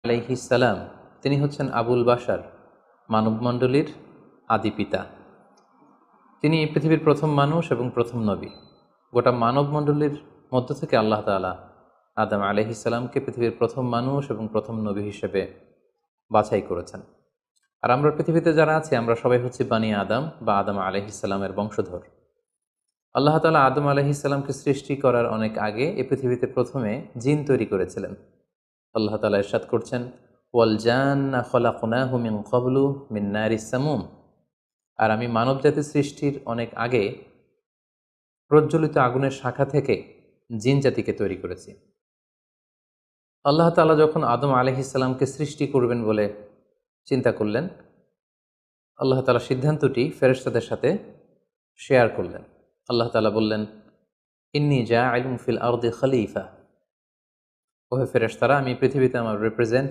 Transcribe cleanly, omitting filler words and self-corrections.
আলাইহিস সালাম তিনি হচ্ছেন আবুল বাশার, মানবমণ্ডলীর আদি পিতা। তিনি পৃথিবীর প্রথম মানুষ এবং প্রথম নবী। গোটা মানবমণ্ডলীর মধ্য থেকে আল্লাহ তাআলা আদম আলাইহিস সালামকে পৃথিবীর প্রথম মানুষ এবং প্রথম নবী হিসেবে বাছাই করেছেন। আর আমরা পৃথিবীতে যারা আছি আমরা সবাই হচ্ছি বানি আদম বা আদম আলাইহিস সালামের বংশধর। আল্লাহ তাআলা আদম আলাইহিস সালামকে সৃষ্টি করার অনেক আগে এই পৃথিবীতে প্রথমে জিন তৈরি করেছিলেন। আল্লাহ তাআলা ইরশাদ করছেন, ওয়াল জান্না খলাকনাহু মিন ক্বাবলু মিন নারিস সামুম। আর আমি মানবজাতি সৃষ্টির অনেক আগে প্রজ্বলিত আগুনের শাখা থেকে জিন জাতিকে তৈরি করেছি। আল্লাহ তাআলা যখন আদম আলাইহিস সালামকে সৃষ্টি করবেন বলে চিন্তা করলেন, আল্লাহ তাআলা সিদ্ধান্তটি ফেরেশতাদের সাথে শেয়ার করলেন। আল্লাহ তাআলা বললেন, ইন্নী জাইলুন ফিল আরদি খলিফা। ওহে ফেরেশতারা, আমি পৃথিবীতে আমার রিপ্রেজেন্টেটিভ